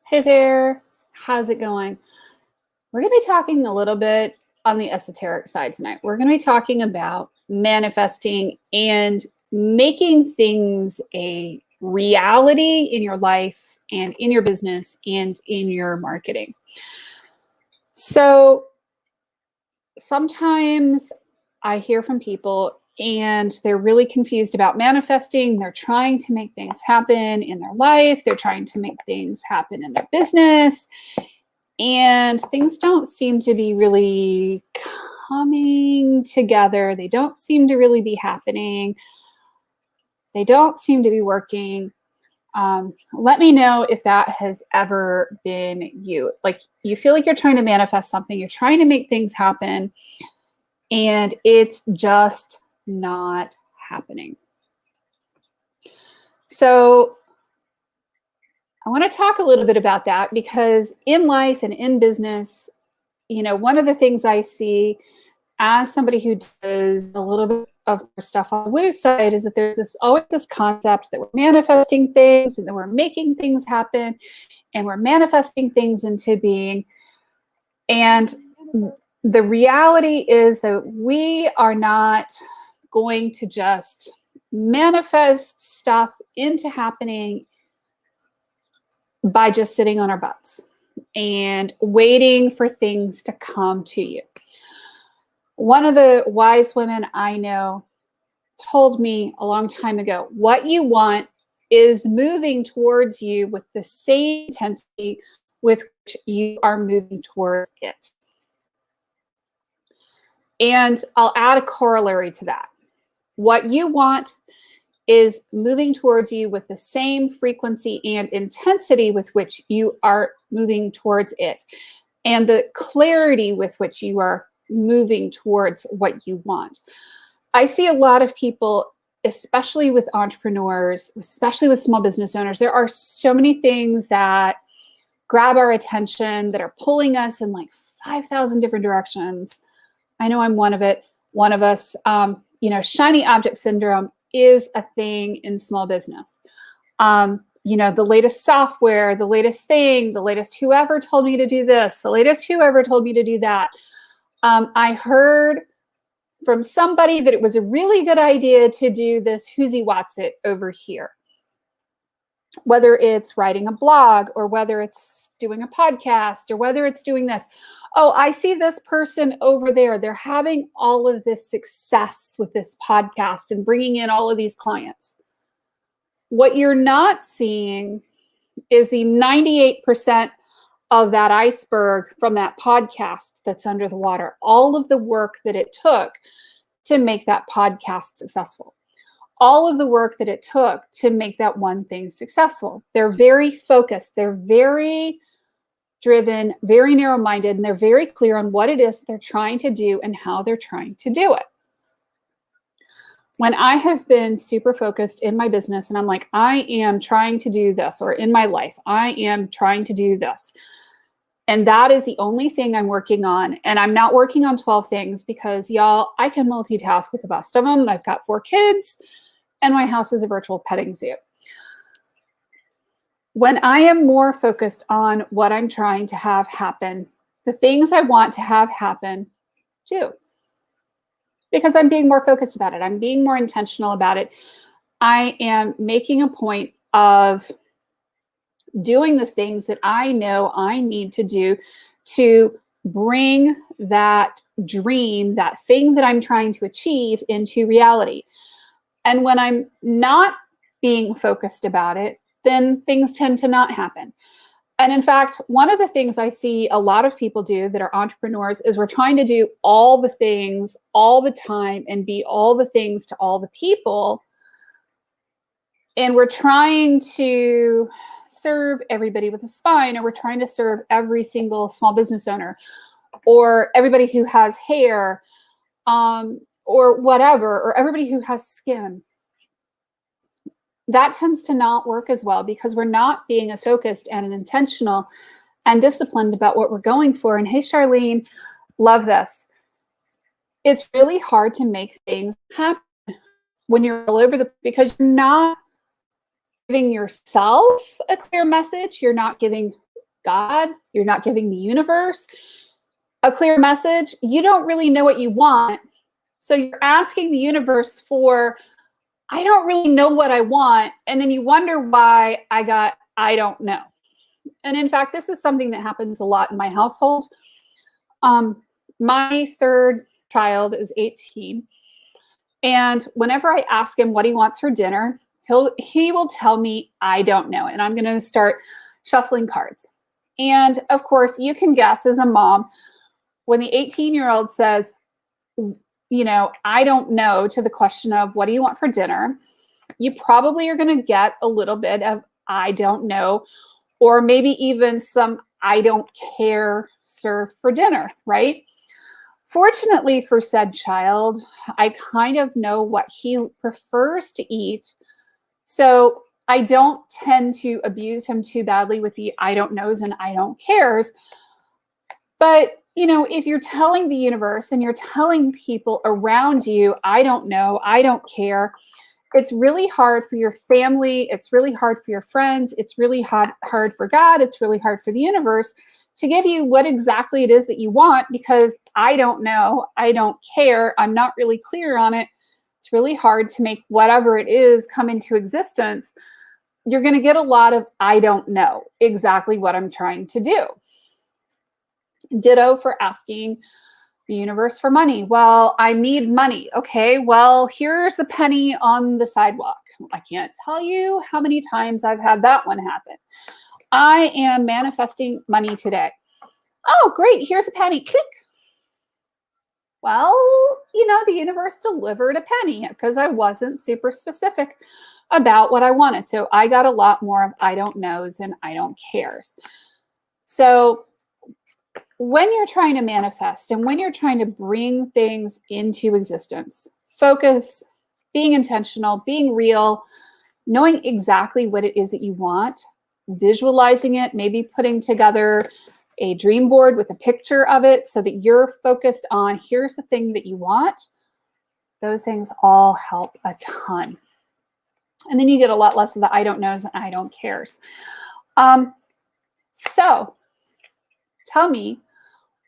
Hey there, how's it going? We're going to be talking a little bit on the esoteric side tonight. We're going to be talking about manifesting and making things a reality in your life and in your business and in your marketing. So sometimes I hear from people and they're really confused about manifesting. They're trying to make things happen in their life, they're trying to make things happen in their business. And things don't seem to be really coming together. They don't seem to really be happening. They don't seem to be working. Let me know if that has ever been you. Like you feel like you're trying to manifest something, you're trying to make things happen, and it's just not happening. So I want to talk a little bit about that because in life and in business, one of the things I see as somebody who does a little bit of stuff on the woo side is that there's always this concept that we're manifesting things and that we're making things happen and we're manifesting things into being. And the reality is that we are not going to just manifest stuff into happening by just sitting on our butts and waiting for things to come to you. One of the wise women I know told me a long time ago, what you want is moving towards you with the same intensity with which you are moving towards it. And I'll add a corollary to that. What you want is moving towards you with the same frequency and intensity with which you are moving towards it, and the clarity with which you are moving towards what you want. I see a lot of people, especially with entrepreneurs, especially with small business owners, there are so many things that grab our attention, that are pulling us in like 5,000 different directions. I know I'm one of us. Shiny object syndrome is a thing in small business. The latest software, the latest thing, the latest whoever told me to do this, the latest whoever told me to do that. I heard from somebody that it was a really good idea to do this whoosie what's it over here. Whether it's writing a blog or whether it's doing a podcast or whether it's doing this. Oh, I see this person over there. They're having all of this success with this podcast and bringing in all of these clients. What you're not seeing is the 98% of that iceberg from that podcast that's under the water. All of the work that it took to make that podcast successful. All of the work that it took to make that one thing successful. They're very focused. They're very driven, very narrow-minded, and they're very clear on what it is they're trying to do and how they're trying to do it. When I have been super focused in my business and I'm like, I am trying to do this, or in my life, I am trying to do this. And that is the only thing I'm working on. And I'm not working on 12 things because, y'all, I can multitask with the best of them. I've got 4 kids and my house is a virtual petting zoo. When I am more focused on what I'm trying to have happen, the things I want to have happen do. Because I'm being more focused about it. I'm being more intentional about it. I am making a point of doing the things that I know I need to do to bring that dream, that thing that I'm trying to achieve, into reality. And when I'm not being focused about it, then things tend to not happen. And in fact, one of the things I see a lot of people do that are entrepreneurs is we're trying to do all the things all the time and be all the things to all the people. And we're trying to serve everybody with a spine, or we're trying to serve every single small business owner, or everybody who has hair, or whatever, or everybody who has skin. That tends to not work as well because we're not being as focused and intentional and disciplined about what we're going for. And hey, Charlene, love this. It's really hard to make things happen when you're all over because you're not giving yourself a clear message. You're not giving God, you're not giving the universe a clear message. You don't really know what you want. So you're asking the universe for, I don't really know what I want. And then you wonder why I don't know. And in fact, this is something that happens a lot in my household. My third child is 18. And whenever I ask him what he wants for dinner, he will tell me, I don't know. And I'm going to start shuffling cards. And of course, you can guess as a mom, when the 18-year-old says, I don't know to the question of what do you want for dinner, you probably are going to get a little bit of I don't know, or maybe even some I don't care served for dinner, right? Fortunately for said child, I kind of know what he prefers to eat. So I don't tend to abuse him too badly with the I don't knows and I don't cares. But, if you're telling the universe and you're telling people around you, I don't know, I don't care, it's really hard for your family. It's really hard for your friends. It's really hard for God. It's really hard for the universe to give you what exactly it is that you want, because I don't know, I don't care, I'm not really clear on it. It's really hard to make whatever it is come into existence. You're going to get a lot of I don't know exactly what I'm trying to do. Ditto for asking the universe for money. Well, I need money. Okay, well, here's the penny on the sidewalk. I can't tell you how many times I've had that one happen. I am manifesting money today. Oh, great. Here's a penny. Click. Well, the universe delivered a penny because I wasn't super specific about what I wanted. So I got a lot more of I don't knows and I don't cares. So when you're trying to manifest and when you're trying to bring things into existence, focus, being intentional, being real, knowing exactly what it is that you want, visualizing it, maybe putting together a dream board with a picture of it so that you're focused on here's the thing that you want. Those things all help a ton. And then you get a lot less of the I don't knows and I don't cares. So tell me,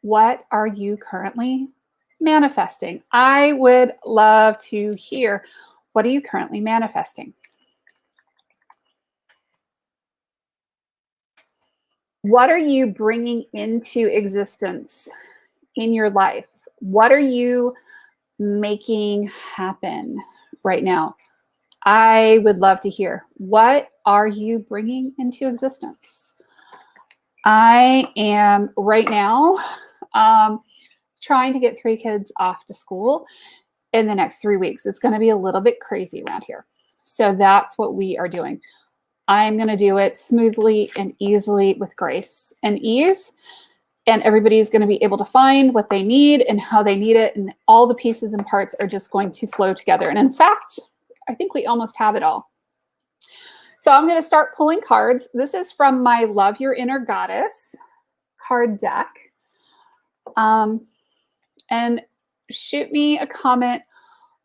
what are you currently manifesting? I would love to hear, what are you currently manifesting? What are you bringing into existence in your life? What are you making happen right now? I would love to hear, what are you bringing into existence? I am right now trying to get 3 kids off to school in the next 3 weeks. It's going to be a little bit crazy around here. So that's what we are doing. I'm going to do it smoothly and easily with grace and ease. And everybody's going to be able to find what they need and how they need it. And all the pieces and parts are just going to flow together. And in fact, I think we almost have it all. So I'm going to start pulling cards. This is from my Love Your Inner Goddess card deck. And shoot me a comment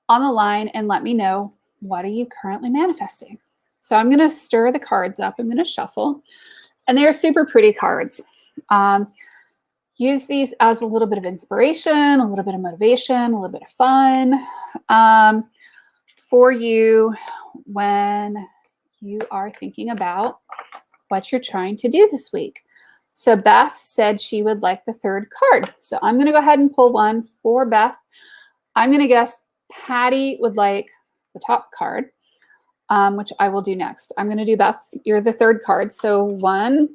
on the line and let me know, what are you currently manifesting? So I'm going to stir the cards up. I'm going to shuffle. And they're super pretty cards. Use these as a little bit of inspiration, a little bit of motivation, a little bit of fun for you when you are thinking about what you're trying to do this week. So Beth said she would like the 3rd card. So I'm going to go ahead and pull one for Beth. I'm going to guess Patty would like the top card, which I will do next. I'm going to do Beth. You're the 3rd card. So 1,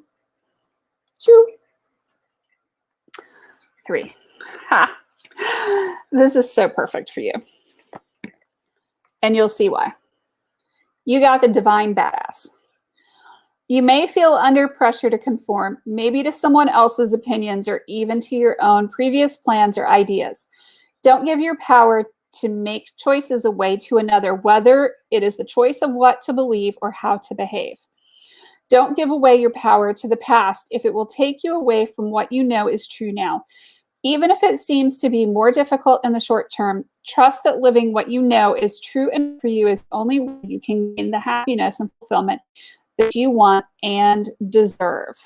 2, 3. Ha! This is so perfect for you. And you'll see why. You got the Divine Badass. You may feel under pressure to conform, maybe to someone else's opinions or even to your own previous plans or ideas. Don't give your power to make choices away to another, whether it is the choice of what to believe or how to behave. Don't give away your power to the past if it will take you away from what you know is true now. Even if it seems to be more difficult in the short term, trust that living what you know is true and for you is the only way you can gain the happiness and fulfillment that you want and deserve.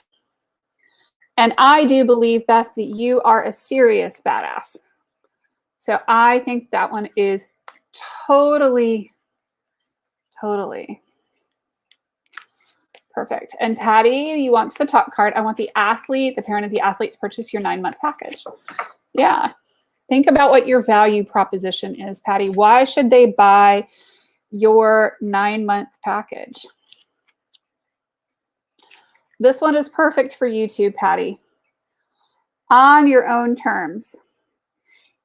And I do believe, Beth, that you are a serious badass. So I think that one is totally perfect. And Patty, you want the top card. I want the athlete, the parent of the athlete, to purchase your 9-month package. Yeah. Think about what your value proposition is, Patty. Why should they buy your 9-month package? This one is perfect for you too, Patty. On your own terms.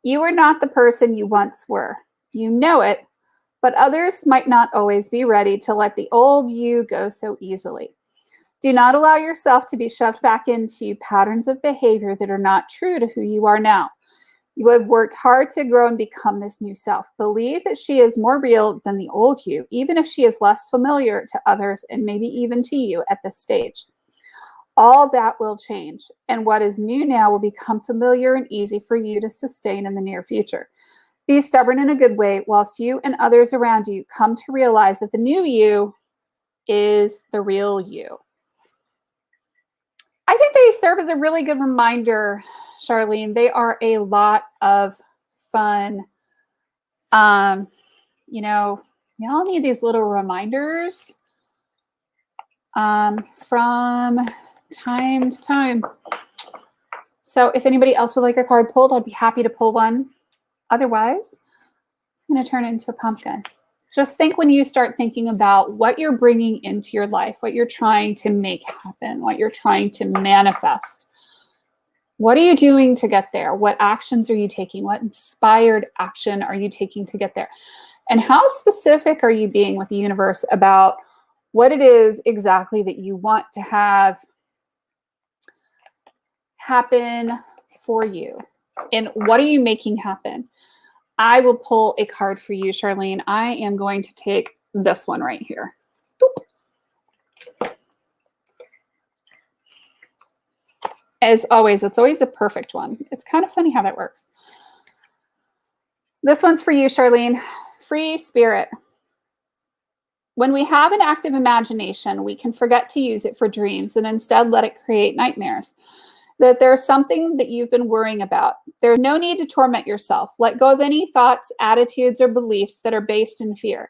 You are not the person you once were. You know it, but others might not always be ready to let the old you go so easily. Do not allow yourself to be shoved back into patterns of behavior that are not true to who you are now. You have worked hard to grow and become this new self. Believe that she is more real than the old you, even if she is less familiar to others and maybe even to you at this stage. All that will change, and what is new now will become familiar and easy for you to sustain in the near future. Be stubborn in a good way, whilst you and others around you come to realize that the new you is the real you. I think they serve as a really good reminder, Charlene. They are a lot of fun. You know, y'all need these little reminders from time to time. So if anybody else would like a card pulled, I'd be happy to pull one. Otherwise, I'm going to turn it into a pumpkin. Just think when you start thinking about what you're bringing into your life, what you're trying to make happen, what you're trying to manifest. What are you doing to get there? What actions are you taking? What inspired action are you taking to get there? And how specific are you being with the universe about what it is exactly that you want to have happen for you? And what are you making happen? I will pull a card for you, Charlene. I am going to take this one right here. Boop. As always, it's always a perfect one. It's kind of funny how that works. This one's for you, Charlene. Free spirit. When we have an active imagination, we can forget to use it for dreams and instead let it create nightmares. That there's something that you've been worrying about. There's no need to torment yourself. Let go of any thoughts, attitudes, or beliefs that are based in fear.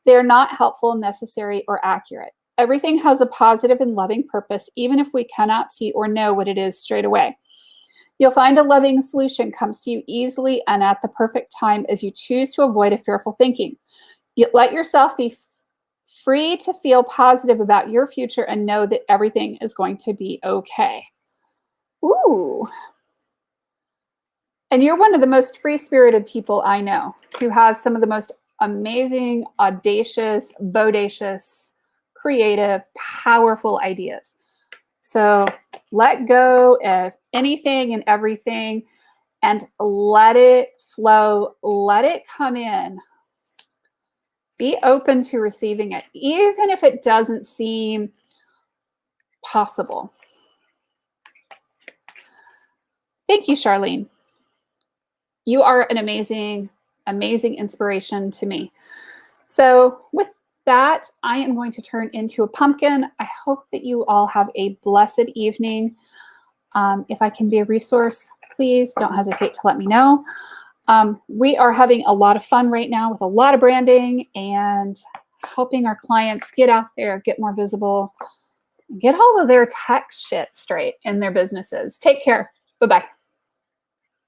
They're not helpful, necessary, or accurate. Everything has a positive and loving purpose, even if we cannot see or know what it is straight away. You'll find a loving solution comes to you easily and at the perfect time as you choose to avoid a fearful thinking. You let yourself be free to feel positive about your future and know that everything is going to be okay. Ooh. And you're one of the most free-spirited people I know, who has some of the most amazing, audacious, bodacious, creative, powerful ideas. So let go of anything and everything and let it flow. Let it come in. Be open to receiving it, even if it doesn't seem possible. Thank you, Charlene. You are an amazing, amazing inspiration to me. So with that, I am going to turn into a pumpkin. I hope that you all have a blessed evening. If I can be a resource, please don't hesitate to let me know. We are having a lot of fun right now with a lot of branding and helping our clients get out there, get more visible, get all of their tech shit straight in their businesses. Take care. Bye-bye.